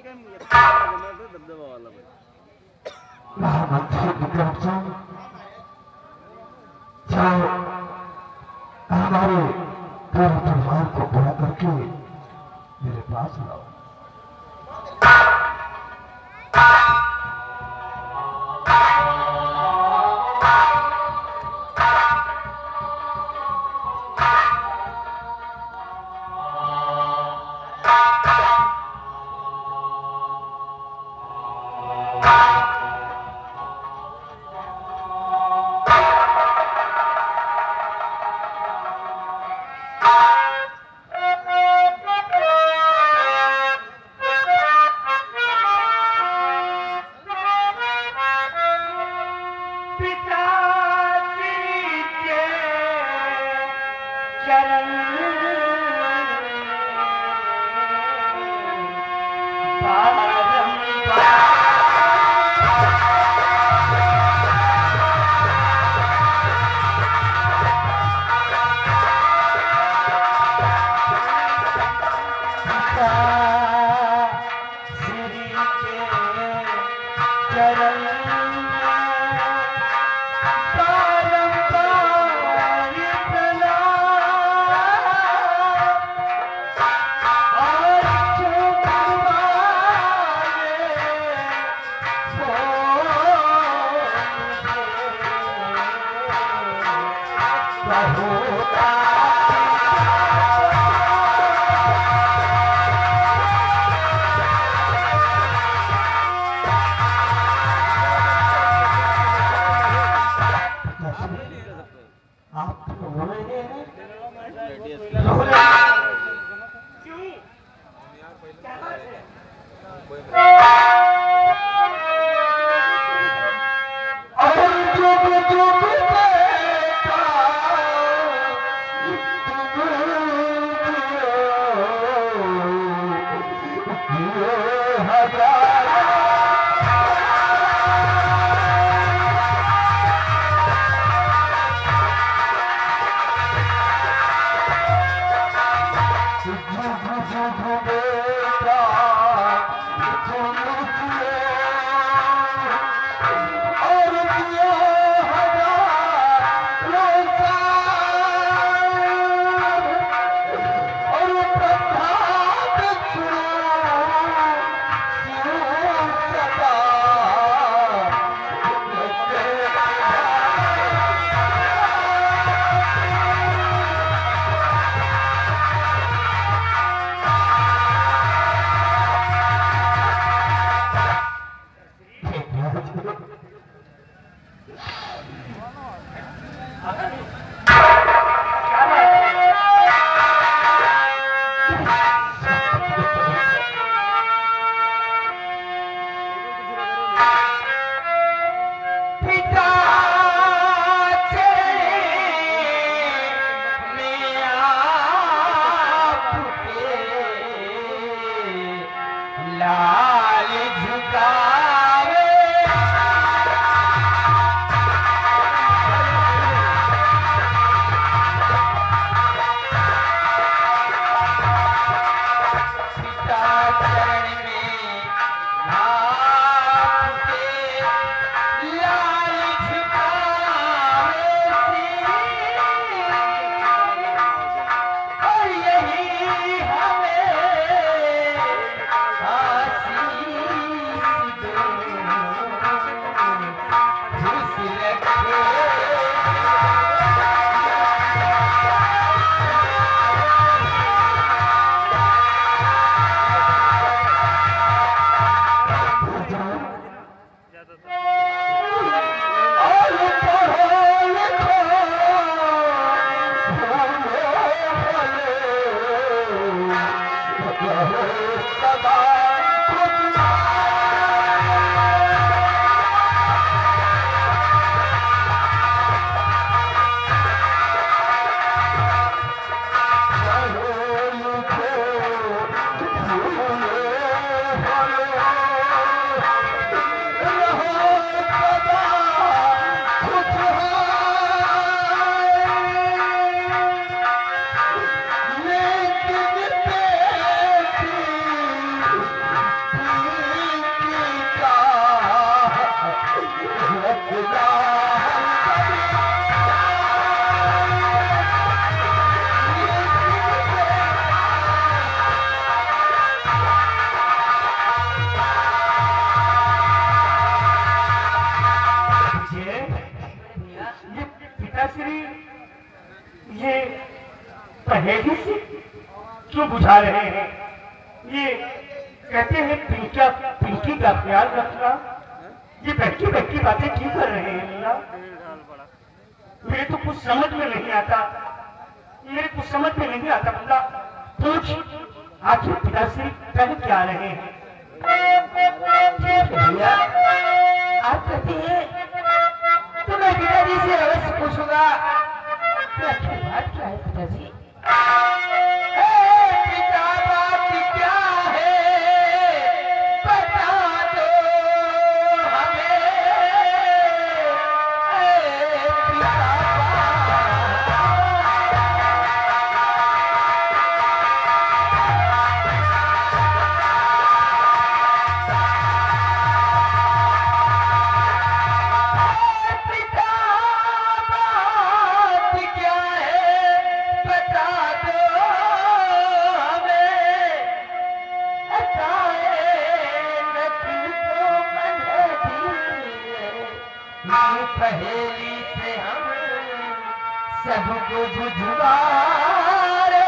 हमारे पूरे परिवार को बुला करके मेरे पास लाओ। बुझा रहे हैं। ये कहते हैं पिंकिया पिंकी का ख्याल रखना। ये बहकी बहकी बातें क्यों कर रहे हैं मिया? मेरे तो कुछ समझ में नहीं आता, मेरे कुछ समझ में नहीं आता। मुल्ला पूछ आखिर पिताश्री कह क्या रहे हैं? भैया आप कहते हैं तो मैं पिताजी से अवश्य पूछूंगा। तो आखिर बात क्या है पिताजी? पिता बात क्या है बता दो हमें। पहेली से हम सबको बुझवारे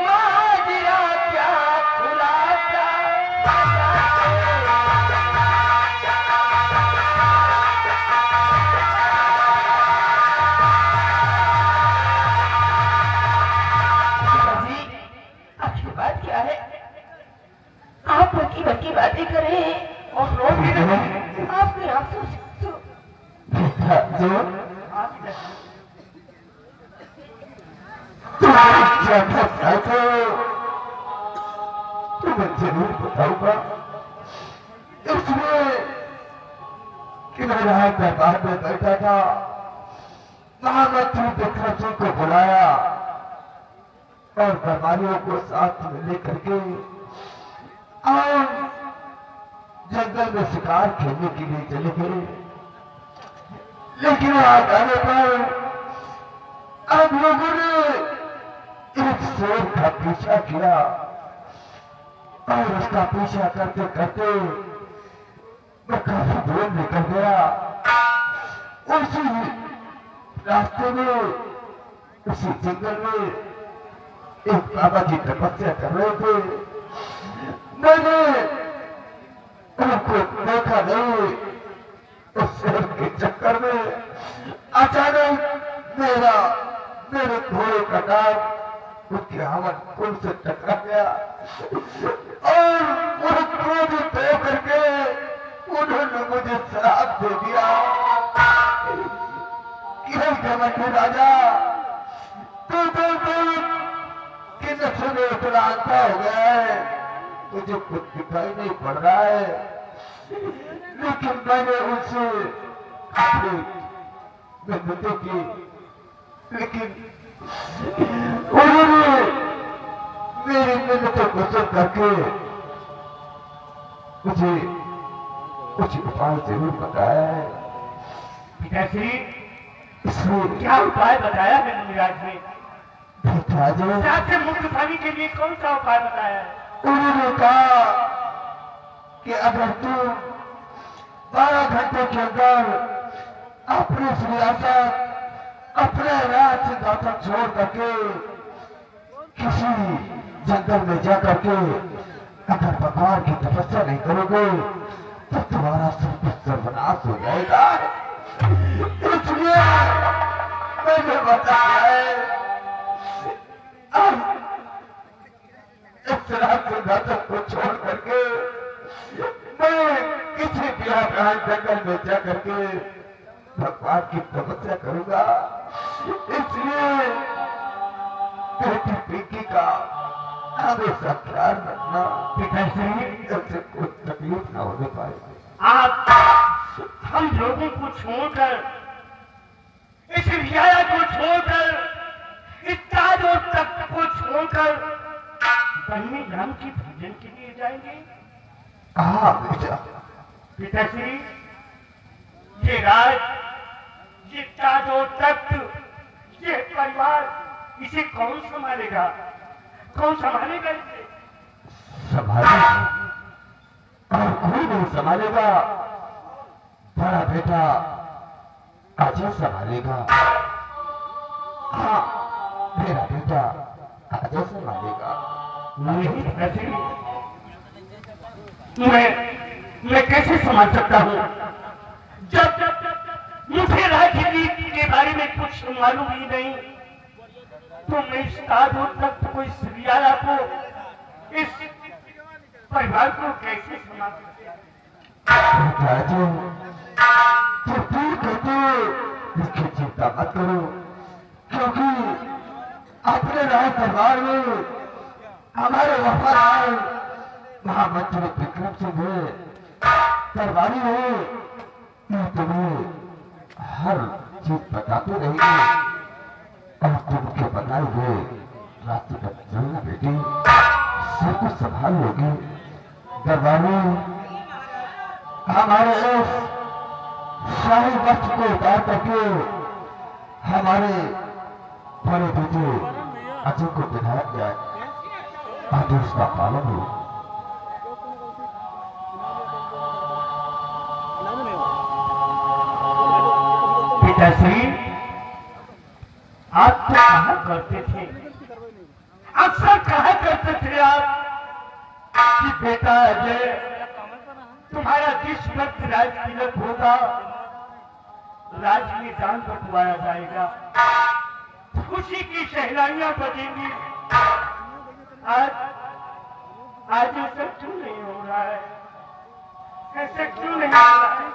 माजरा क्या खुलासा। आखिर बात क्या है? आप बकी बकी बातें कर रहे हैं और लोग भी रहे हैं। आपने आप जो तुम्हें जरूर बताऊंगा। इसलिए कि मैं यहाँ दरबार में बैठा था, महामंत्री दक्षिण को बुलाया और दरबारियों को साथ में लेकर के और जंगल में शिकार खेलने के लिए चले गए। लेकिन वहां जाने पर अब लोगों ने एक शेर का पीछा किया और उसका पीछा करते करते मैं काफी दूर निकल गया। उसी रास्ते में उसी जंगल में एक बाबा जी तपस्या कर रहे थे। मैंने उनको देखा नहीं। उस शेर के चक्कर में अचानक मेरे घोड़े का नाक उसके हवन कुल से टकरा गया और वो क्रोधित होकर के उन्होंने मुझे श्राप दे दिया कि हे घमंडी राजा, तू कि नशे में इतना अंधा हो गया है, तुझे कुछ दिखाई नहीं पड़ रहा है। लेकिन मैंने उनसे मिन्नतें की, लेकिन उन्होंने मेरी मिन्नतों को सुन करके मुझे कुछ उपाय जरूर बताया है। पिताश्री इसलिए क्या उपाय बताया है मुनिराज ने? बेटा रात से मुक्त पाने के लिए कौन सा उपाय बताया है? उन्होंने कहा कि अगर तू 12 घंटे के अंदर अपनी सियासत अपने राज सिंहासन छोड़ करके किसी जंगल में जाकर के अगर भगवान की तपस्या नहीं करोगे तो तुम्हारा सब सर्वनाश हो जाएगा। इसलिए मैंने बताया है इस राज सिंहासन को छोड़ करके मैं किसी बिहार जंगल में जाकर के भगवान की तपस्या करूंगा। इसलिए बेटी पिंकी का हमेशा ख्याल रखना, पिताश्री कोई तकलीफ ना होने पाए। आप हम लोगों को छोड़कर, इस रियाया को छोड़कर, इस ताज और तख्त को छोड़कर बहने राम की भजन के लिए जाएंगे? हाँ बेटा। पिताश्री ये राज, ये ताज और तख्त, ये परिवार, इसे कौन संभालेगा? कौन संभालेगा इसे? संभालेगा और कोई नहीं संभालेगा। बड़ा बेटा अजय संभालेगा। हाँ मेरा बेटा जैसे मांगेगा। नहीं पिताजी, मैं कैसे समझ सकता हूँ जब मुझे राजनीति के बारे में कुछ मालूम ही नहीं, तो मैं इस ताजों तक कोई सिरियाला को, इस परिवार को कैसे संभाल सकता? राजू, तो फिर कहते इसकी चिंता मत करो, क्योंकि अपने राज दरबार में हमारे वफादार महामंत्री विक्रम सिंह है, दरबारी है, मैं तुम्हें हर चीज बताते रहेंगे और तुमके बताए हुए रास्ते पर चलना बेटी, सब कुछ संभाल लोगी। दरबारी हमारे इस शाही वस्त्र को उतार करके हमारे बड़े बेटे अजय को दिखाया गया है, आदेश का पालन हो। पिताश्री, आप तो कहा करते थे, अक्सर कहा करते थे आप कि बेटा अजय, तुम्हारा जिस वक्त राज तिलक होगा, राज में जान बंटवाया जाएगा, खुशी की शहनाइयां बजेंगी। आज ऐसा क्यों नहीं हो रहा है? ऐसा क्यों नहीं हो रहा है?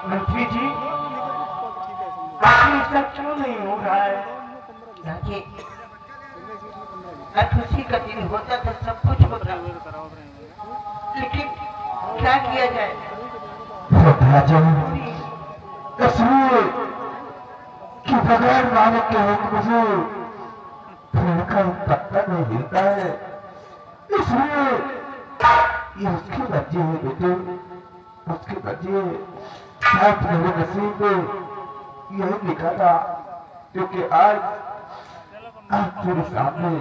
मंत्री जी, आखिर ऐसा क्यों नहीं हो रहा है? देखिए, खुशी का दिन होता तो सब कुछ होता, लेकिन क्या किया जाए? इसलिए कि बगैर मालिक के हुक्म से पेड़ का पत्ता नहीं हिलता है, इसलिए ये उसकी मर्जी है बेटे, उसकी मर्जी है। शायद मेरे नसीब में यही लिखा था, क्योंकि आज तेरे सामने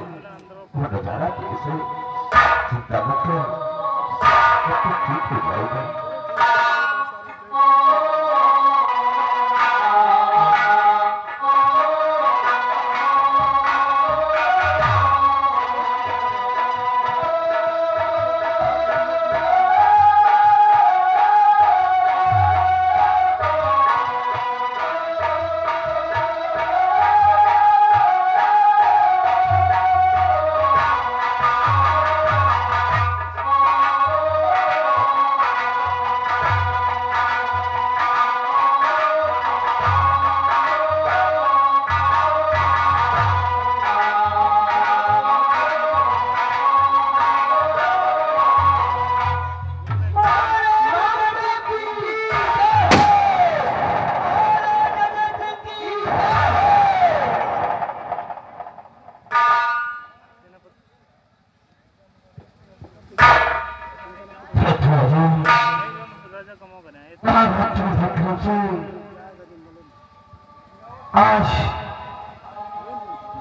वो नजारा कैसे, चिंता मत कर, सब कुछ ठीक हो जाएगा।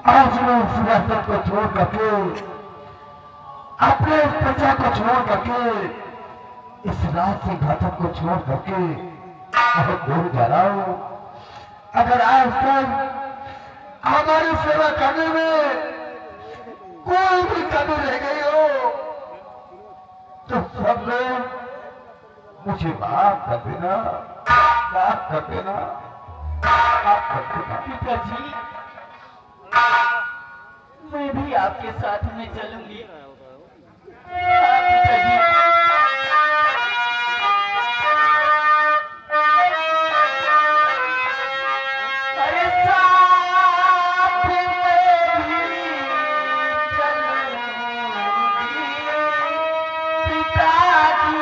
आज मैं सियासत को छोड़ करके, अपने प्रजा को छोड़ करके, इस राज सिंहासन को छोड़ करके बहुत दूर जा रहा हूं। अगर आज तक हमारी सेवा करने में कोई भी कमी रह गई हो, तो सब लोग मुझे माफ कर देना, माफ कर देना, माफ कर देना। पिताजी, मैं भी आपके साथ में चलूंगी। पिताजी, अरे साथ में भी चलूंगी पिताजी।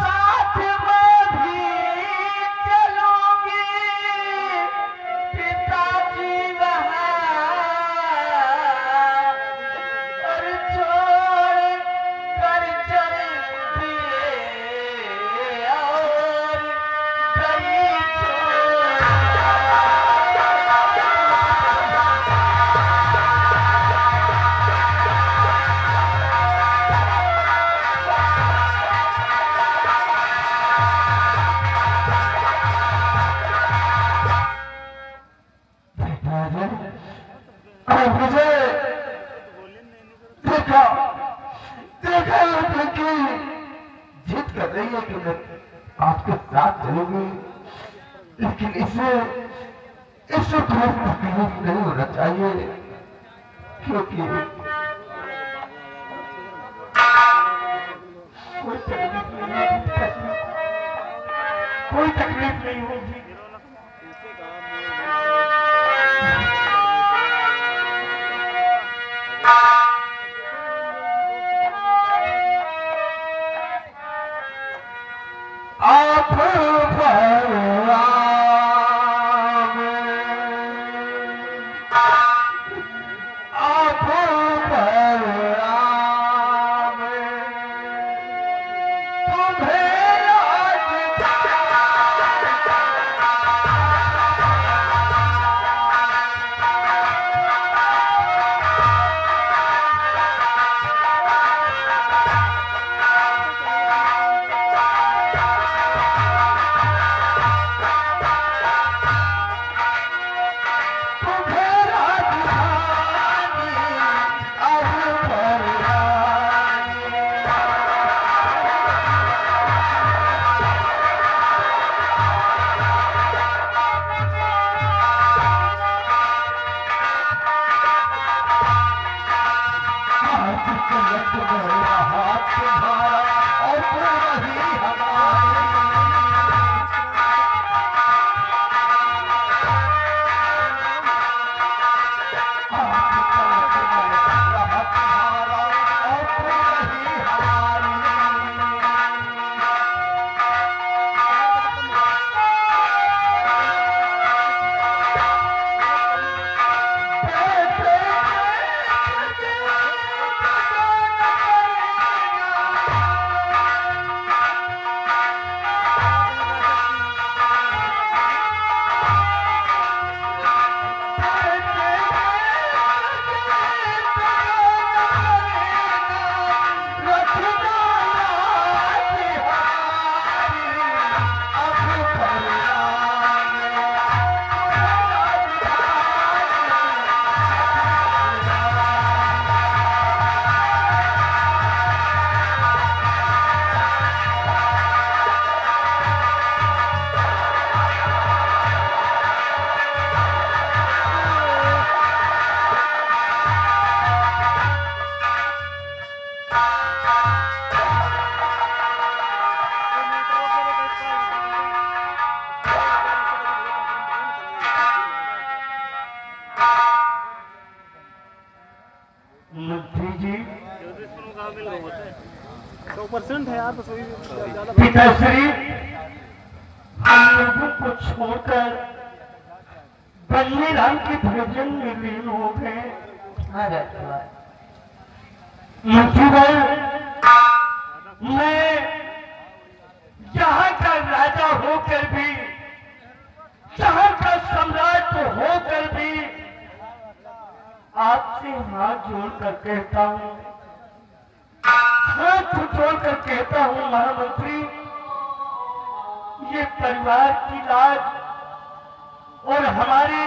साथ और मुझे देखा देखा कि जिद कर रही है कि मैं आपके साथ चलूंगी, लेकिन इससे कोई तकलीफ नहीं होना चाहिए, क्योंकि कोई तकलीफ नहीं होगी। आप मंत्री जी, 100% है यार, बस वही ज्यादा। पिताश्री, हम लोगों को छोड़कर बल्ली राम के भोजन में लीन हो गए। हाँ राजकुमार, मंत्री भाई, मैं यहाँ का राजा होकर भी, यहाँ का सम्राट होकर भी आपसे हाथ जोड़कर कहता हूँ, हाथ जोड़कर कहता हूँ महामंत्री, ये परिवार की लाज और हमारे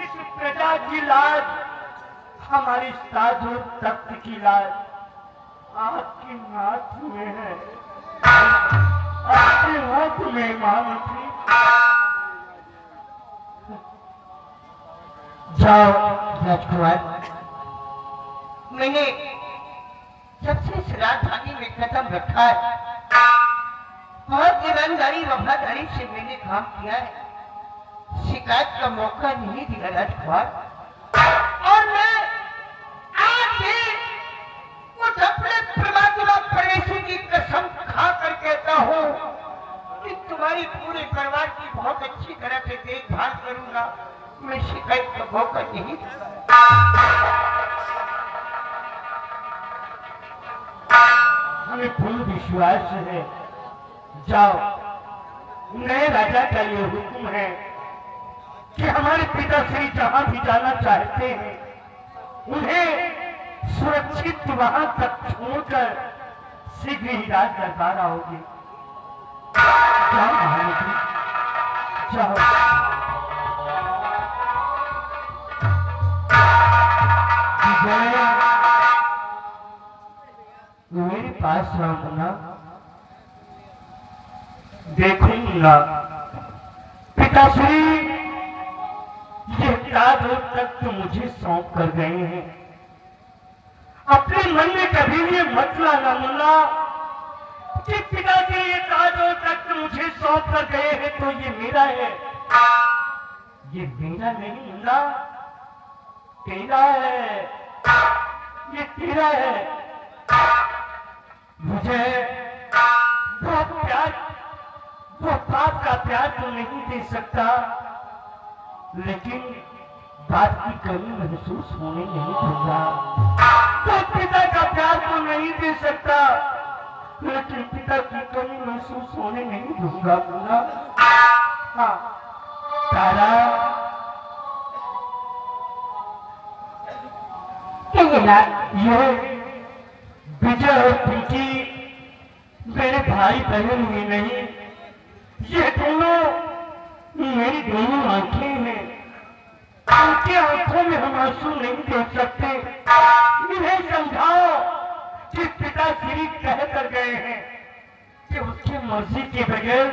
इस प्रजा की लाज, हमारी साधु तख्त की लाज आपके हाथ में है, आपके हाथ में महामंत्री। जाओ राजकुमार, मैंने सबसे सावधानी में कदम रखा है, बहुत ईमानदारी वफादारी से मैंने काम किया है, शिकायत का मौका नहीं दिया राजकुमार। और मैं आज भी उस अपने परमात्मा परमेश्वर की कसम खाकर कहता हूँ कि तुम्हारी पूरे परिवार की बहुत अच्छी तरह से देखभाल करूंगा, मैं शिकायत का मौका नहीं दूंगा। हमें पूर्ण विश्वास है। जाओ, नए राजा का ये हुक्म है कि हमारे पिताश्री जहां भी जाना चाहते हैं, उन्हें सुरक्षित वहां तक छोड़कर शीघ्र ही राज दरबार आओगे। जाओ महामंत्री, जाओ। रहा हूँ मुन्ना। देखो मुन्ना, पिताश्री ये ताज और तख्त मुझे सौंप कर गए हैं। अपने मन में कभी ये मत लाना मुन्ना कि पिताजी ये ताज और तख्त मुझे सौंप कर गए हैं तो ये मेरा है। ये मेरा नहीं मुन्ना, तेरा है, ये तेरा है। मुझे वो प्यार, वो बाप का प्यार तो नहीं दे सकता, लेकिन बाप की कमी महसूस होने नहीं दूंगा। तो पिता का प्यार तो नहीं दे सकता, लेकिन पिता की कमी महसूस होने नहीं दूंगा मुन्ना। हाँ तारा, ये विजय और पिंकी मेरे भाई बहन ही नहीं, ये दोनों मेरी दोनों आंखें हैं। उनकी आंखों में हम आंसू नहीं देख सकते। इन्हें समझाओ कि पिताश्री कह कर गए हैं कि उसकी मर्जी के बगैर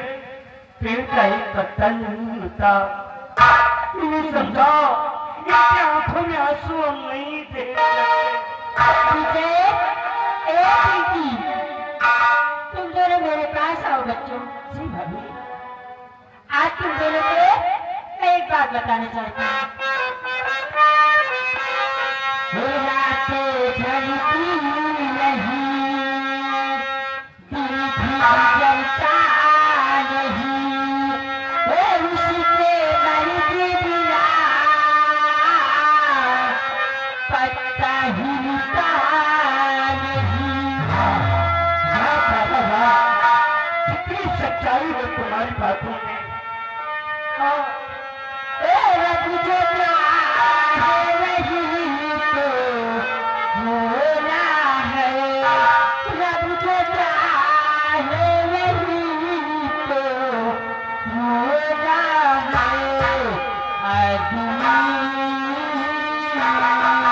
पेड़ का एक पत्ता नहीं मिलता। इन्हें समझाओ, इनकी आंखों में आंसू हम नहीं देख सकते। तुम दोनों मेरे पास आओ बच्चों। जी भाभी, आज तुम दोनों को मैं एक बात बताना चाहती हूँ। रातें ढलती नहीं, दिल भी जलता नहीं, उसके मर्जी बिना पत्ता हिलता नहीं। कितनी सच्चाई है तुम्हारी बातों में। रब जो चाहे वही तो होना है, रब जो चाहे वही तो होना है।